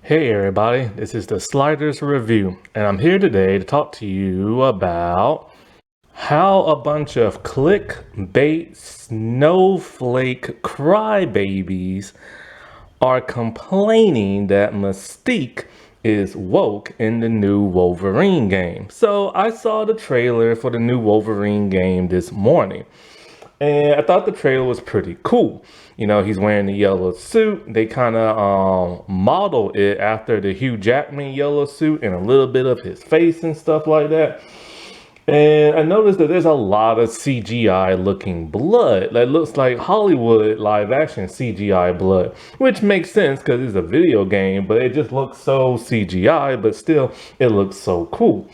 Hey everybody, this is the Sliders Review, and I'm here today to talk to you about how a bunch of clickbait snowflake crybabies are complaining that Mystique is woke in the new Wolverine game. So I saw the trailer for the new Wolverine game this morning. And I thought the trailer was pretty cool. You know, he's wearing the yellow suit. They kind of modeled it after the Hugh Jackman yellow suit and a little bit of his face and stuff like that. And I noticed that there's a lot of CGI looking blood. That looks like Hollywood live action CGI blood, which makes sense because it's a video game, but it just looks so CGI, but still it looks so cool.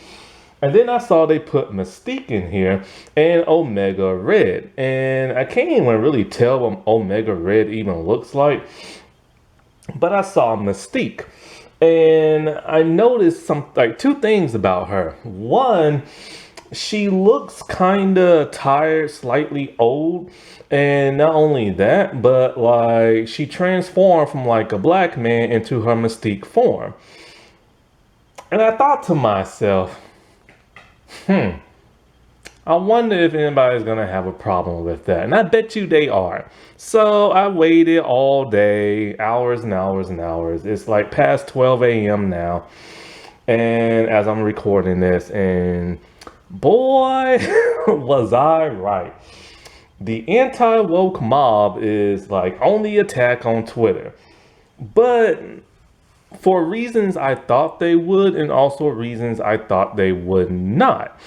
And then I saw they put Mystique in here and Omega Red. And I can't even really tell what Omega Red even looks like. But I saw Mystique. And I noticed two things about her. One, she looks kind of tired, slightly old. And not only that, but like she transformed from like a black man into her Mystique form. And I thought to myself, I wonder if anybody's gonna have a problem with that. And I bet you they are. So I waited all day, hours and hours and hours. It's like past 12 a.m. now. And as I'm recording this, and boy, was I right. The anti-woke mob is like on the attack on Twitter. But for reasons I thought they would, and also reasons I thought they would not.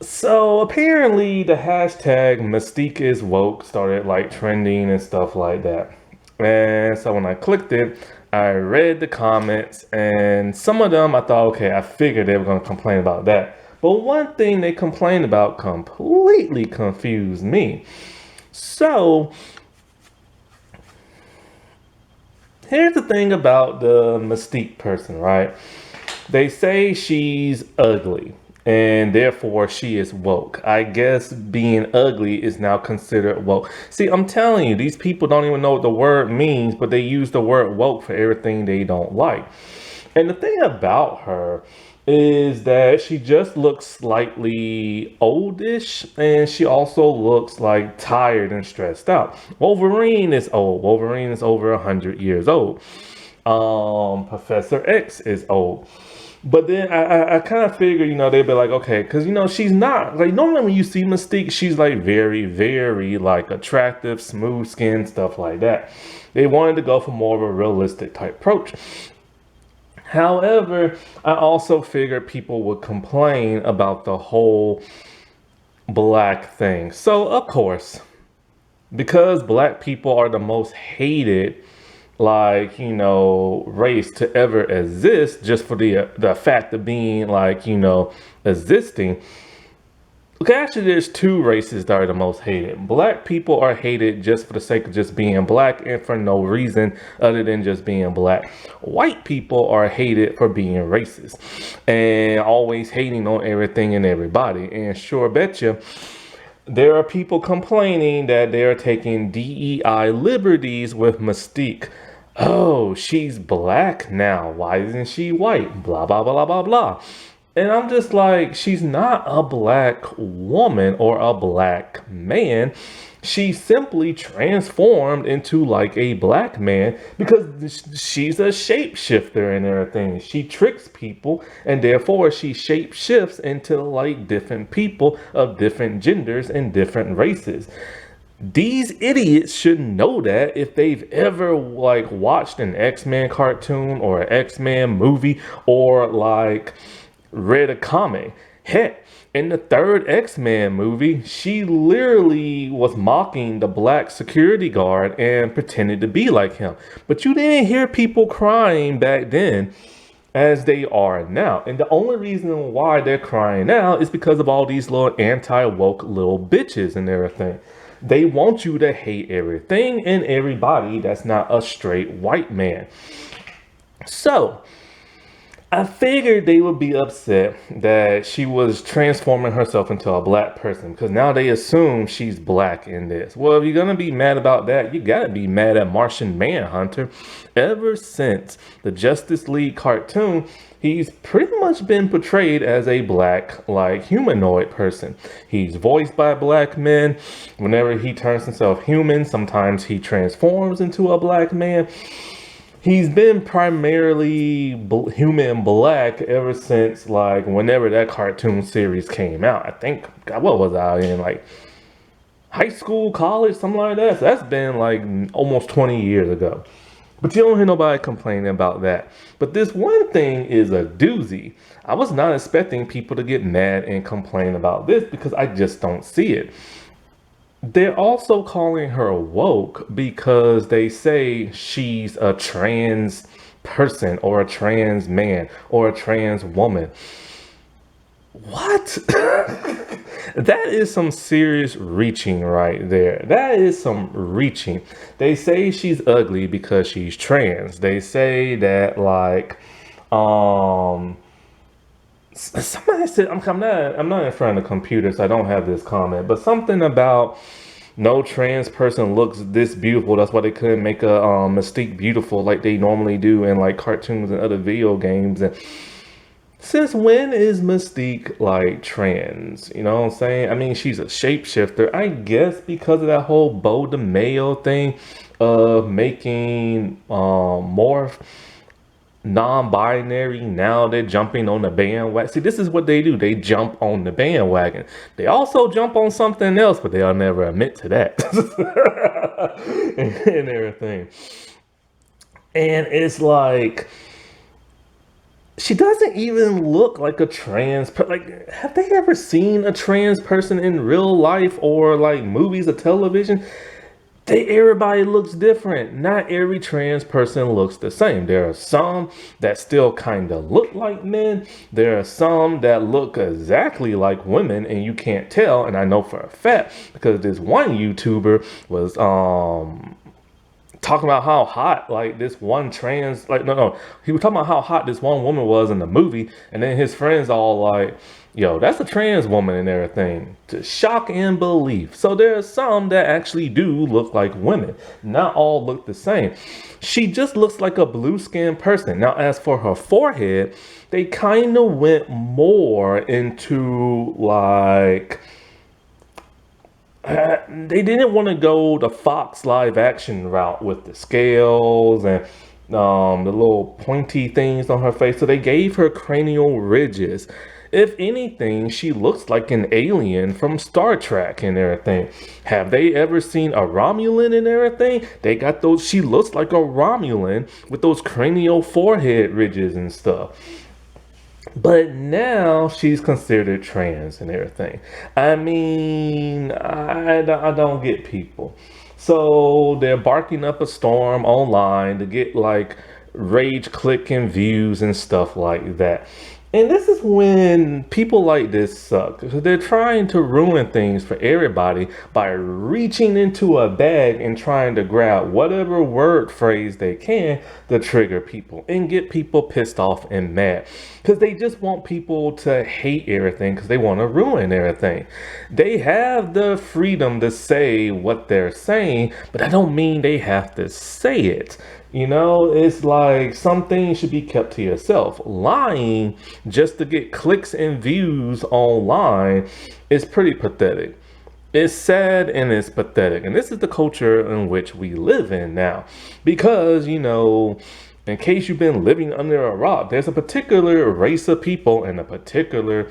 So apparently the hashtag Mystique is woke started like trending and stuff like that. And so when I clicked it, I read the comments, and some of them I thought, okay, I figured they were going to complain about that. But one thing they complained about completely confused me. So here's the thing about the Mystique person, right? They say she's ugly and therefore she is woke. I guess being ugly is now considered woke. See, I'm telling you, these people don't even know what the word means, but they use the word woke for everything they don't like. And the thing about her is that she just looks slightly oldish, and she also looks like tired and stressed out. Wolverine is old. Wolverine is over 100 years old. Professor X is old. But then I kind of figure, they'd be like, okay, because, she's not, like, normally when you see Mystique, she's, like, very, very, like, attractive, smooth skin, stuff like that. They wanted to go for more of a realistic type approach. However, I also figured people would complain about the whole black thing. So, of course, because black people are the most hated race to ever exist, just for the fact of being existing. Okay, actually there's two races that are the most hated. Black people are hated just for the sake of just being black and for no reason other than just being black. White people are hated for being racist and always hating on everything and everybody. And sure betcha, there are people complaining that they're taking DEI liberties with Mystique. Oh, she's black now. Why isn't she white? Blah, blah, blah, blah, blah. And I'm just like, she's not a black woman or a black man. She simply transformed into like a black man because she's a shapeshifter and everything. She tricks people, and therefore she shapeshifts into like different people of different genders and different races. These idiots should know that if they've ever like watched an X-Men cartoon or an X-Men movie or like read a comic. Heck, in the third X-Men movie, she literally was mocking the black security guard and pretended to be like him. But you didn't hear people crying back then as they are now. And the only reason why they're crying now is because of all these little anti-woke little bitches and everything. They want you to hate everything and everybody that's not a straight white man. So I figured they would be upset that she was transforming herself into a black person because now they assume she's black in this. Well, if you're going to be mad about that, you got to be mad at Martian Manhunter. Ever since the Justice League cartoon, he's pretty much been portrayed as a black, like, humanoid person. He's voiced by black men. Whenever he turns himself human, sometimes he transforms into a black man. He's been primarily human black ever since, like, whenever that cartoon series came out. I think, God, what was I in, like, high school, college, something like that? So that's been, like, almost 20 years ago. But you don't hear nobody complaining about that. But this one thing is a doozy. I was not expecting people to get mad and complain about this because I just don't see it. They're also calling her woke because they say she's a trans person or a trans man or a trans woman. What? That is some serious reaching right there. That is some reaching. They say she's ugly because she's trans. They say that, like, somebody said, I'm not in front of the computer, so I don't have this comment, but something about no trans person looks this beautiful. That's why they couldn't make a Mystique beautiful like they normally do in, like, cartoons and other video games. And since when is Mystique, like, trans? You know what I'm saying? I mean, she's a shapeshifter. I guess because of that whole Beau de Mayo thing of making more non-binary. Now they're jumping on the bandwagon. See, this is what they do. They jump on the bandwagon. They also jump on something else, but they'll never admit to that. and everything. And it's like, she doesn't even look like a trans like, have they ever seen a trans person in real life or, like, movies or television? Everybody looks different. Not every trans person looks the same. There are some that still kind of look like men. There are some that look exactly like women and you can't tell. And I know for a fact because this one YouTuber was talking about how hot, like, this one trans, like, no, he was talking about how hot this one woman was in the movie, and then his friends all like, yo, that's a trans woman and everything, to shock and belief. So there are some that actually do look like women. Not all look the same. She just looks like a blue-skinned person. Now, as for her forehead, they kind of went more into, like, they didn't want to go the Fox live action route with the scales and the little pointy things on her face. So they gave her cranial ridges. If anything, she looks like an alien from Star Trek and everything. Have they ever seen a Romulan and everything? They got those, she looks like a Romulan with those cranial forehead ridges and stuff. But now she's considered trans and everything. I mean, I don't get people. So they're barking up a storm online to get, like, rage clicking views and stuff like that. And this is when people like this suck, because they're trying to ruin things for everybody by reaching into a bag and trying to grab whatever word phrase they can to trigger people and get people pissed off and mad, because they just want people to hate everything because they want to ruin everything. They have the freedom to say what they're saying, but that don't mean they have to say it. You know, it's like some things should be kept to yourself. Lying just to get clicks and views online is pretty pathetic. It's sad and it's pathetic. And this is the culture in which we live in now. Because, you know, in case you've been living under a rock, there's a particular race of people and a particular,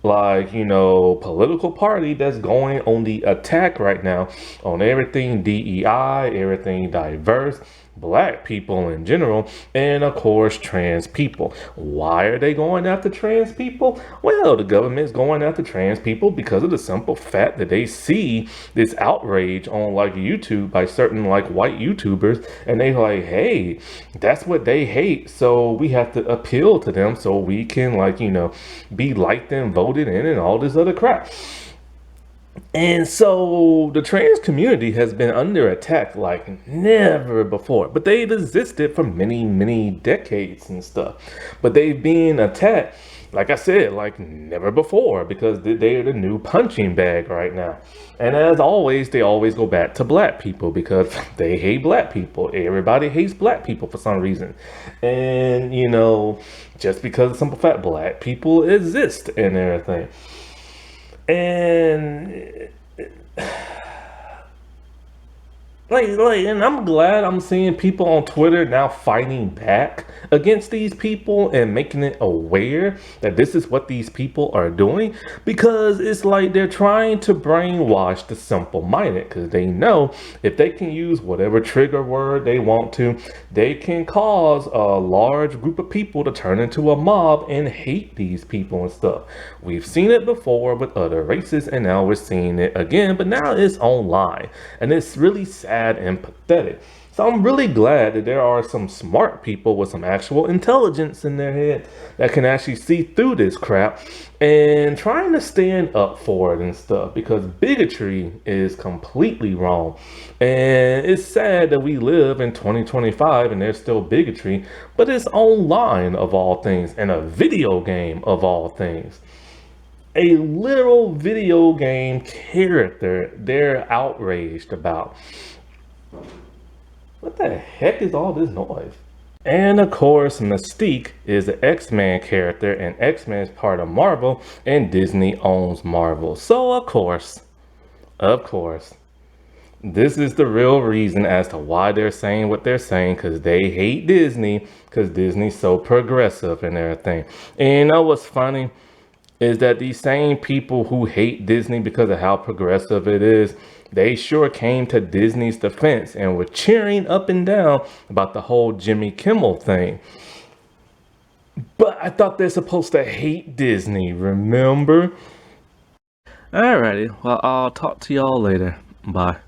like, you know, political party that's going on the attack right now on everything DEI, everything diverse, black people in general, and of course trans people. Why are they going after trans people? Well, the government's going after trans people because of the simple fact that they see this outrage on, like, YouTube by certain, like, white YouTubers, and they like, hey, that's what they hate, so we have to appeal to them so we can, like, you know, be liked and voted in and all this other crap. And so the trans community has been under attack like never before, but they've existed for many, many decades and stuff. But they've been attacked, like I said, like never before because they're the new punching bag right now. And as always, they always go back to black people because they hate black people. Everybody hates black people for some reason. And, just because of the simple fact black people exist and everything. And and I'm glad I'm seeing people on Twitter now fighting back against these people and making it aware that this is what these people are doing, because it's like they're trying to brainwash the simple minded because they know if they can use whatever trigger word they want to, they can cause a large group of people to turn into a mob and hate these people and stuff. We've seen it before with other races and now we're seeing it again, but now it's online and it's really sad and pathetic. So I'm really glad that there are some smart people with some actual intelligence in their head that can actually see through this crap and trying to stand up for it and stuff, because bigotry is completely wrong. And it's sad that we live in 2025 and there's still bigotry, but it's online of all things and a video game of all things. A literal video game character they're outraged about. What the heck is all this noise? And of course, Mystique is an X-Men character, and X-Men is part of Marvel, and Disney owns Marvel. So of course, this is the real reason as to why they're saying what they're saying, because they hate Disney, because Disney's so progressive and everything. And you know what's funny? Is that these same people who hate Disney because of how progressive it is, they sure came to Disney's defense and were cheering up and down about the whole Jimmy Kimmel thing. But I thought they're supposed to hate Disney, remember? Alrighty, well, I'll talk to y'all later. Bye.